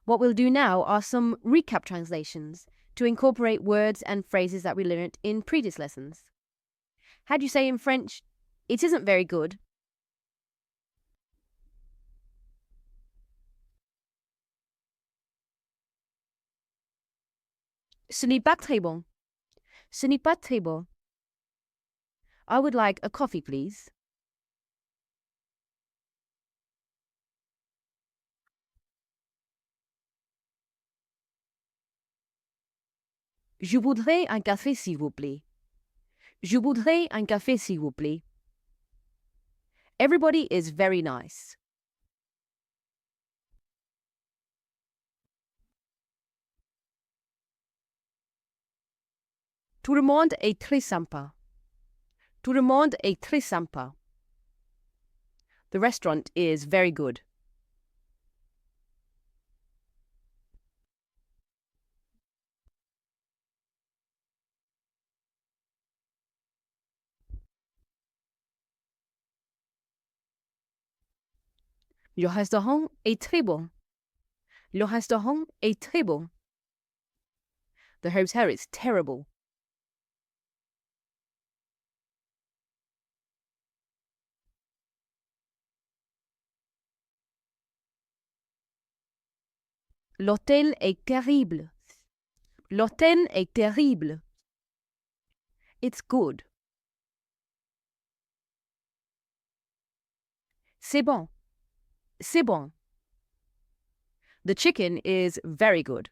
What we'll do now are some recap translations to incorporate words and phrases that we learnt in previous lessons. How do you say in French, it isn't very good? Ce n'est pas très bon. Ce n'est pas très bon. I would like a coffee, please. Je voudrais un café, s'il vous plaît. Je voudrais un café, s'il vous plaît. Everybody is very nice. Tout le monde est très sympa. Tout le monde est très sympa. The restaurant is very good. Le restaurant est très bon. Le restaurant est très bon. The hotel is terrible. L'hôtel est terrible. L'hôtel est terrible. It's good. C'est bon. C'est bon. The chicken is very good.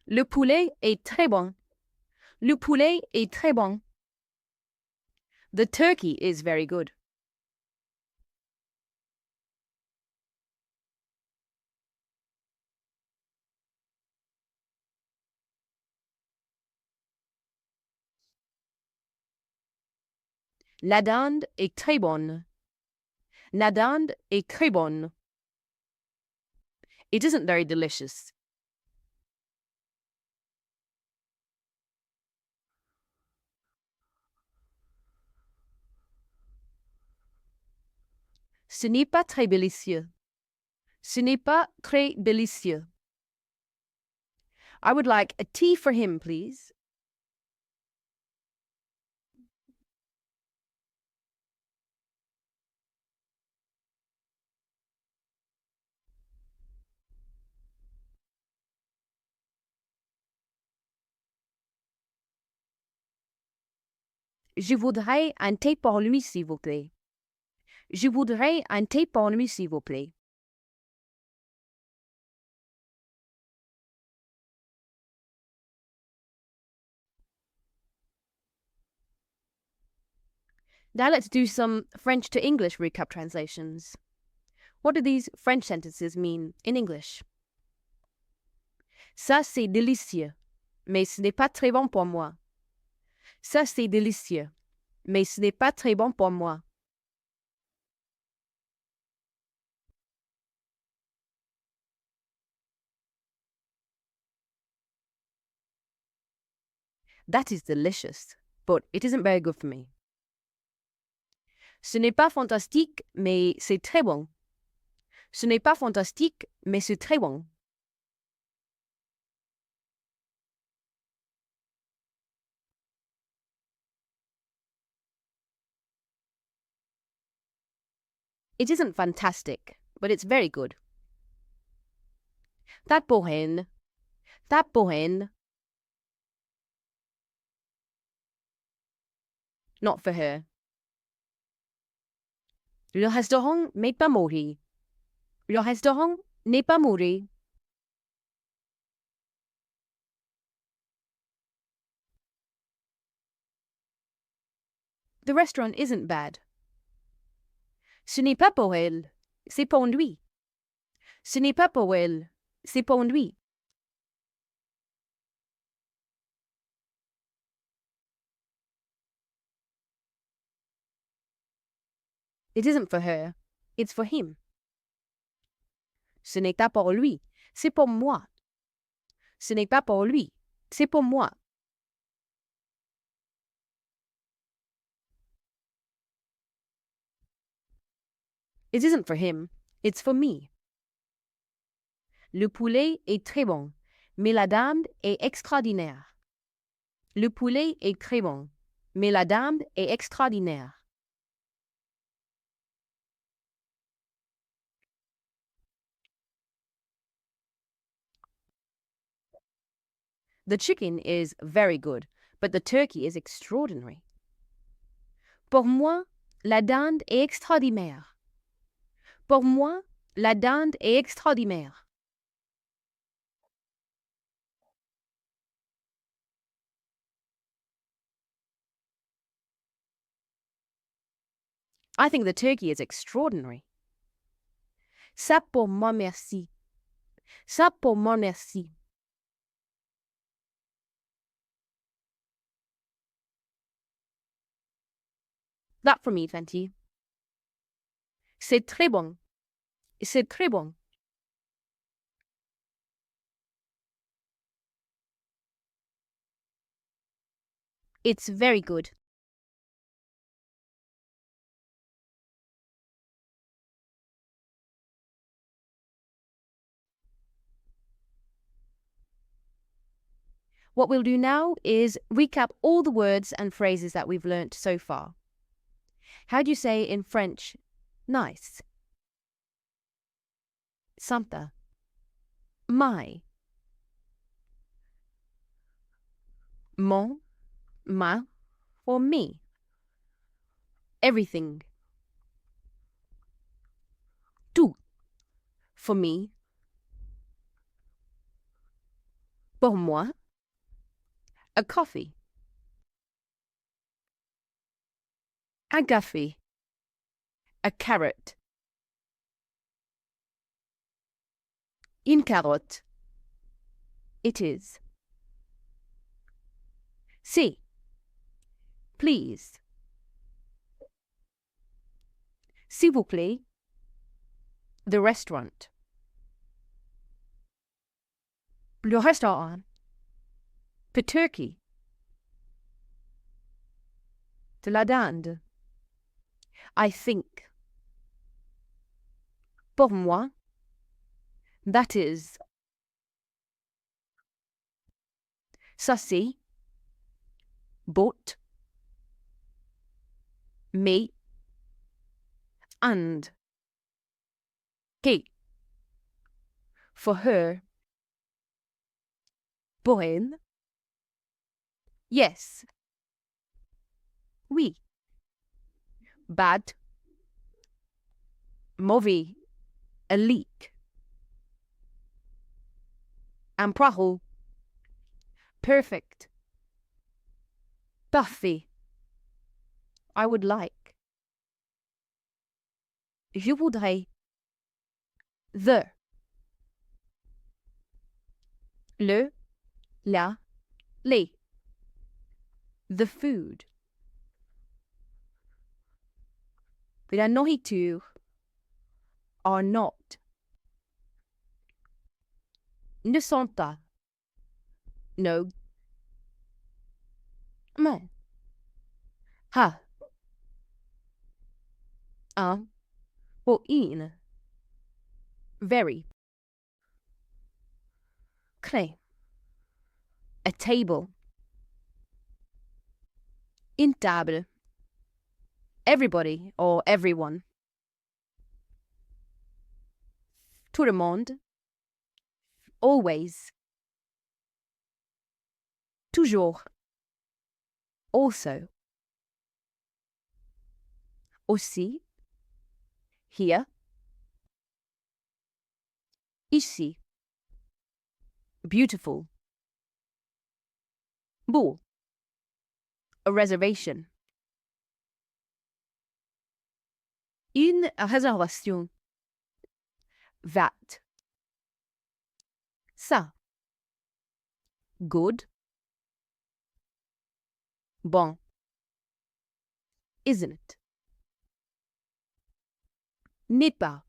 Le poulet est très bon. Le poulet est très bon. The turkey is very good. La dinde est très bonne. La dinde est très bonne. It isn't very delicious. Ce n'est pas très délicieux. Ce n'est pas très délicieux. I would like a tea for him, please. Je voudrais un thé pour lui, s'il vous plaît. Je voudrais un thé pour lui, s'il vous plaît. Now let's do some French to English recap translations. What do these French sentences mean in English? Ça, c'est délicieux, mais ce n'est pas très bon pour moi. Ça, c'est délicieux, mais ce n'est pas très bon pour moi. That is delicious, but it isn't very good for me. Ce n'est pas fantastique, mais c'est très bon. Ce n'est pas fantastique, mais c'est très bon. It isn't fantastic, but it's very good. That bohen. That bohen. Not for her. Le restaurant n'est pas mauvais. Le restaurant n'est pas mauvais. The restaurant isn't bad. Ce n'est pas pour elle, c'est pour lui. Ce n'est pas pour elle, c'est pour lui. It isn't for her, it's for him. Ce n'est pas pour lui, c'est pour moi. Ce n'est pas pour lui, c'est pour moi. It isn't for him, it's for me. Le poulet est très bon, mais la dinde est extraordinaire. Le poulet est très bon, mais la dinde est extraordinaire. The chicken is very good, but the turkey is extraordinary. Pour moi, la dinde est extraordinaire. Pour moi, la dinde est extraordinaire. I think the turkey is extraordinary. Ça pour moi merci. Ça pour moi merci. That for me, thank you. C'est très bon. C'est très bon. It's very good. What we'll do now is recap all the words and phrases that we've learnt so far. How do you say in French, nice? Santa. My. Mon. Ma. Or me. Everything. Tout. For me. Pour moi. A coffee. Un café. A carrot. Une carotte. It is. C'est. Please. S'il vous plaît. The restaurant. Le restaurant. The turkey. De la dinde. I think. Pour moi. That is. Ça c'est. But. Mais. And. Que. For her. Pour elle. Yes. Oui. Bad. Mauvais. A leak. Imparfait. Perfect. Parfait. I would like. Je voudrais. The. Le. La. Les. The food. La nourriture. Are not. Ne sont pas. No. Non. Ha. Un. Or une. Very. Clé. A table. Une table. Everybody or everyone. Tout le monde. Always. Toujours. Also. Aussi. Here. Ici. Beautiful. Beau. A reservation. Une réservation. That. Ça. Good. Bon. Isn't. N'est pas.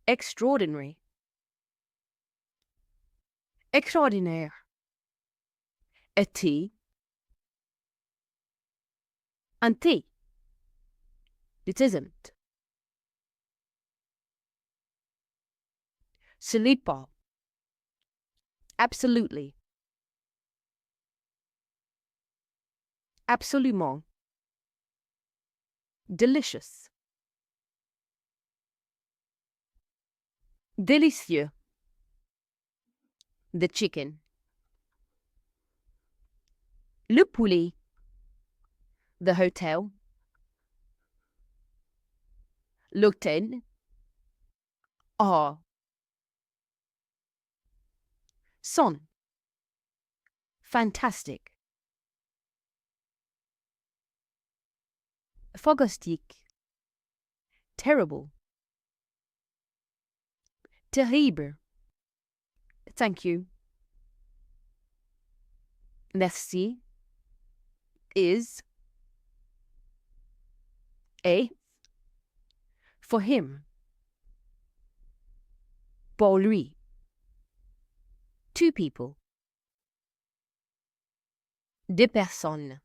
Extraordinary. extraordinaire. Été, un thé. It isn't. Ce n'est pas. Absolutely. Absolument. Delicious. Délicieux. The chicken. Le poulet. The hotel. L'hôtel. Ah. Son. Fantastic. Fantastique. Terrible. Terrible. Thank you. Merci. Is. Est. For him. Pour lui. Two people. Deux personnes.